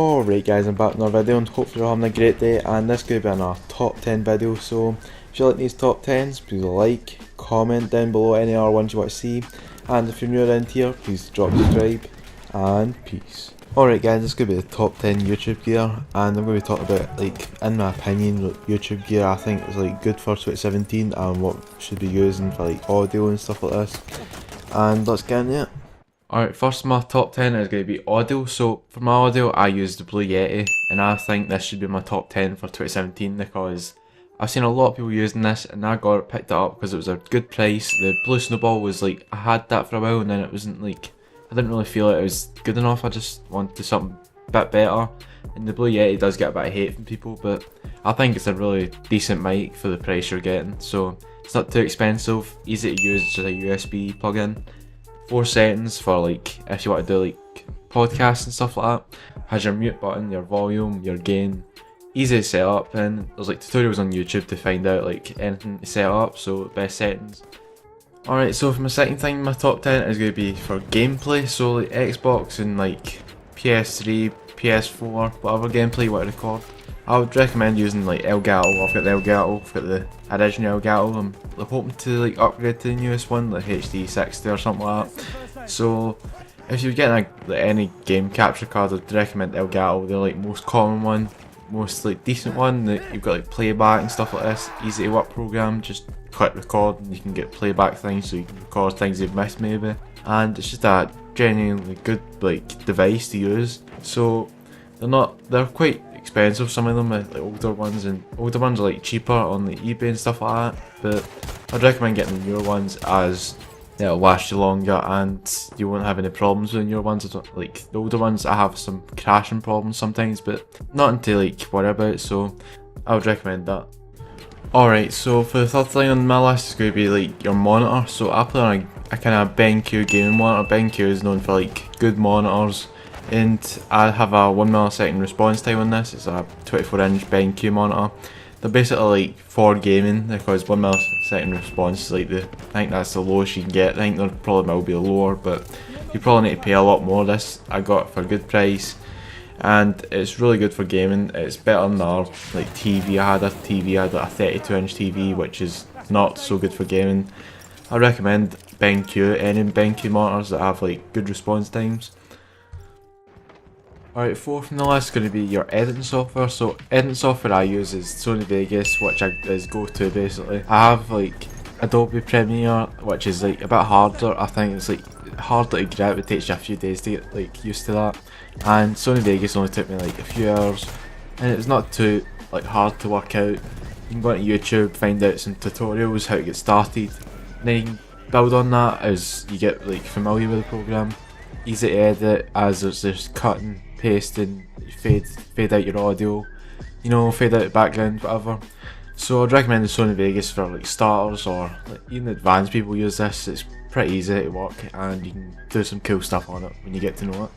Alright guys, I'm back in another video and hopefully you're having a great day, and this is going to be our top 10 video. So if you like these top 10s, please like, comment down below any other ones you want to see, and if you're new around here, please drop subscribe, and peace. Alright guys, this is going to be the top 10 YouTube gear, and I'm going to be talking about, like, in my opinion, YouTube gear I think is like good for 2017 and what should be using for like audio and stuff like this. And let's get into it. Alright, first my top 10 is going to be audio. So for my audio I use the Blue Yeti, and I think this should be my top 10 for 2017 because I've seen a lot of people using this and I picked it up because it was a good price. The Blue Snowball was like, I had that for a while and then it wasn't like, I didn't really feel it was good enough. I just wanted something a bit better, and the Blue Yeti does get a bit of hate from people, but I think it's a really decent mic for the price you're getting. So it's not too expensive, easy to use, just a USB plug-in. 4 settings for like if you want to do like podcasts and stuff like that. Has your mute button, your volume, your gain, easy to set up, and there's like tutorials on YouTube to find out like anything to set up, so best settings. Alright, so for my second thing, my top 10 is going to be for gameplay, so like Xbox and like PS3, PS4, whatever gameplay you want to record. I would recommend using like Elgato. I've got the Elgato, I've got the original Elgato. I'm hoping to like upgrade to the newest one, like HD 60 or something like that. So if you're getting any game capture card, I'd recommend Elgato. They're like most common one, most like decent one. That you've got like playback and stuff like this. Easy to work program. Just click record and you can get playback things, so you can record things you've missed maybe. And it's just a genuinely good like device to use. So they're quite expensive, some of them, like older ones, and older ones are like cheaper on the eBay and stuff like that, but I'd recommend getting the newer ones as it'll last you longer and you won't have any problems with the newer ones. Like the older ones, I have some crashing problems sometimes, but nothing to like worry about, so I would recommend that. Alright, so for the third thing on my list is going to be like your monitor. So I play on a kind of BenQ gaming monitor. BenQ is known for like good monitors, and I have a 1 millisecond response time on this. It's a 24-inch BenQ monitor. They're basically like for gaming because 1 millisecond response is like I think that's the lowest you can get. I think there probably will be lower, but you probably need to pay a lot more. This I got for a good price, and it's really good for gaming. It's better than our like TV. I had like a 32-inch TV, which is not so good for gaming. I recommend BenQ, any BenQ monitors that have like good response times. Alright, fourth on the list is going to be your editing software. So editing software I use is Sony Vegas, which is go-to basically. I have like Adobe Premiere, which is like a bit harder. I think it's like harder to grab. It takes you a few days to get like used to that. And Sony Vegas only took me like a few hours, and it's not too like hard to work out. You can go onto YouTube, find out some tutorials how to get started, and then you can build on that as you get like familiar with the program. Easy to edit as there's just cutting, pasting, fade out your audio, you know, fade out the background, whatever. So I'd recommend the Sony Vegas for like starters, or like even advanced people use this. It's pretty easy to work and you can do some cool stuff on it when you get to know it.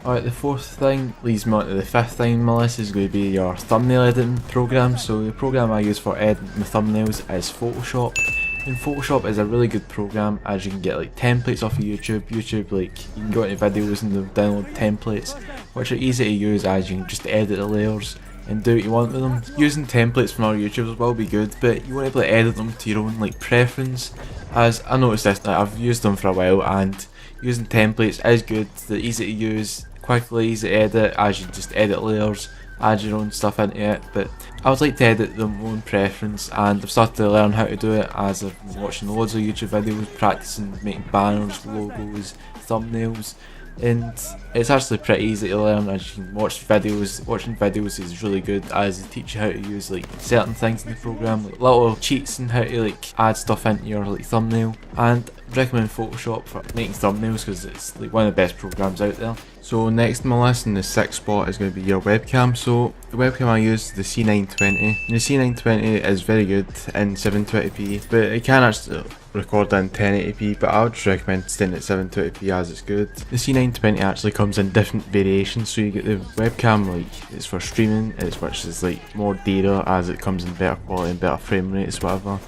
Alright, the fourth thing leads me on to the fifth thing on my list is going to be your thumbnail editing program. So the program I use for editing my thumbnails is Photoshop. And Photoshop is a really good program as you can get like templates off of YouTube. Like you can go into videos and download templates which are easy to use as you can just edit the layers and do what you want with them. Using templates from other YouTubers will be good, but you want to be able to edit them to your own like preference. As I noticed this, like, I've used them for a while, and using templates is good. They're easy to use, quickly easy to edit as you just edit layers, add your own stuff into it. But I would like to edit them my own preference, and I've started to learn how to do it as I've been watching loads of YouTube videos, practicing making banners, logos, thumbnails. And it's actually pretty easy to learn as you can watch videos. Watching videos is really good as they teach you how to use like certain things in the program, like little cheats and how to like add stuff into your like thumbnail. And I'd recommend Photoshop for making thumbnails because it's like one of the best programs out there. So next on my list in the sixth spot is going to be your webcam. So the webcam I use is the C920. The C920 is very good in 720p, but it can actually record in 1080p, but I would just recommend staying at 720p as it's good. The C920 actually comes in different variations, so you get the webcam like it's for streaming, which is like more data as it comes in better quality and better frame rates, whatever.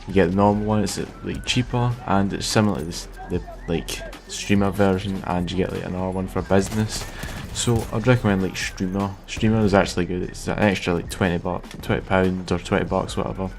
You get the normal one, it's like cheaper, and it's similar to the like streamer version, and you get like another one for business. So I'd recommend like Streamer. Streamer is actually good. It's an extra like £20 or £20 whatever,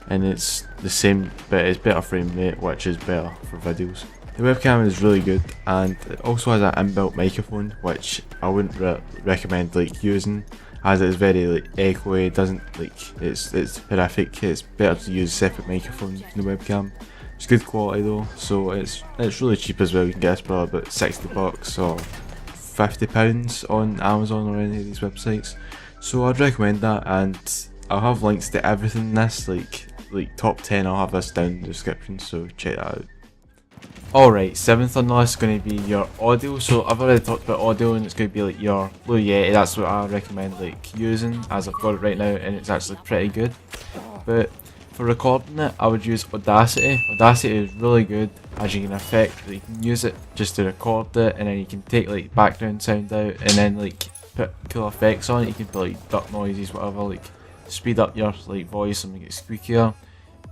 and it's the same but it's better frame rate, which is better for videos. The webcam is really good, and it also has an inbuilt microphone, which I wouldn't recommend like using, as it is very like echoey. It doesn't like it's horrific. It's better to use a separate microphone from the webcam. It's good quality though, so it's really cheap as well. You can get this for about £60 or £50 on Amazon or any of these websites. So I'd recommend that, and I'll have links to everything in this, like top 10. I'll have this down in the description, so check that out. Alright, 7th on the list is going to be your audio. So I've already talked about audio, and it's going to be like your Blue Yeti. That's what I recommend like using, as I've got it right now, and it's actually pretty good. But for recording it, I would use Audacity. Audacity is really good, as you can you can use it just to record it, and then you can take like background sound out, and then like put cool effects on it. You can put like duck noises, whatever, like speed up your like voice and make it squeakier,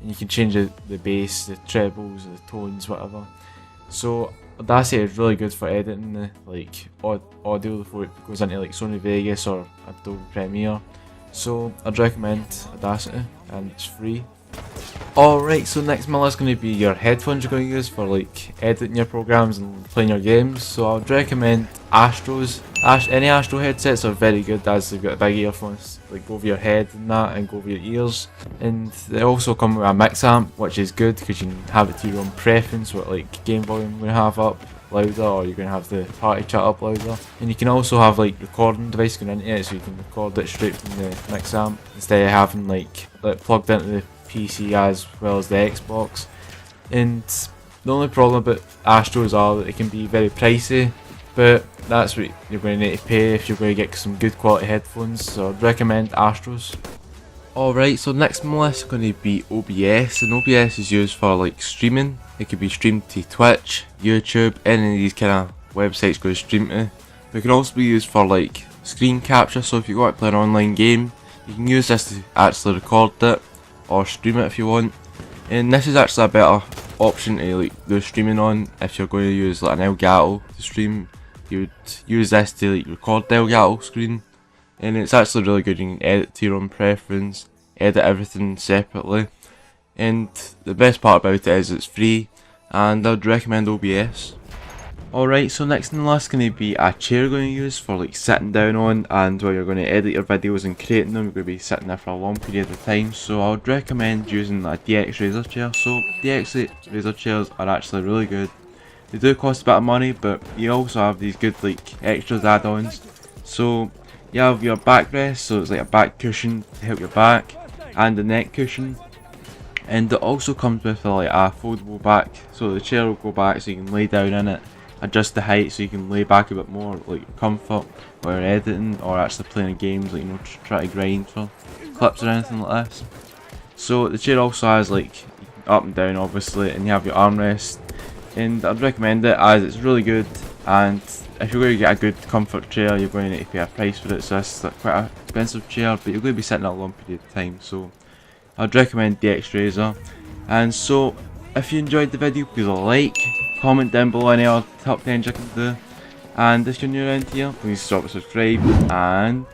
and you can change the bass, the trebles, the tones, whatever. So Audacity is really good for editing the like audio before it goes into like Sony Vegas or Adobe Premiere. So I'd recommend Audacity, and it's free. Alright, so next on my list is going to be your headphones you're going to use for like editing your programs and playing your games. So I'd recommend Astros. Any Astro headsets are very good, as they've got big earphones like go over your head and that, and go over your ears. And they also come with a mix amp, which is good because you can have it to your own preference, what like game volume you're going to have up louder, or you're going to have the party chat up louder. And you can also have like recording device going into it, so you can record it straight from the mix amp instead of having like plugged into the PC as well as the Xbox. And the only problem about Astros are that they can be very pricey, but that's what you're going to need to pay if you're going to get some good quality headphones, so I'd recommend Astros. Alright, so next on my list is going to be OBS, and OBS is used for like streaming. It could be streamed to Twitch, YouTube, any of these kind of websites go to stream to. But it can also be used for like screen capture, so if you want to play an online game, you can use this to actually record it or stream it if you want. And this is actually a better option to like do streaming on. If you're going to use like an Elgato to stream, you would use this to like record the Elgato screen, and it's actually really good. You can edit to your own preference, edit everything separately, and the best part about it is it's free, and I would recommend OBS. Alright, so next on the list is going to be a chair you're going to use for like sitting down on, and while you're going to edit your videos and creating them, you're going to be sitting there for a long period of time. So I would recommend using a DXRacer chair. So DXRacer chairs are actually really good. They do cost a bit of money, but you also have these good like extras add-ons. So you have your backrest, so it's like a back cushion to help your back, and a neck cushion. And it also comes with like a foldable back, so the chair will go back so you can lay down in it, adjust the height so you can lay back a bit more, like comfort while you're editing or actually playing games, like try to grind for clips or anything like this. So the chair also has like up and down obviously, and you have your armrest, and I'd recommend it as it's really good. And if you're going to get a good comfort chair, you're going to need to pay a price for it, so it's like quite an expensive chair, but you're going to be sitting a long period of time, so I'd recommend DXRacer. And so if you enjoyed the video, please like, comment down below any other top 10 you can do, and if you're new around here, please stop and subscribe, and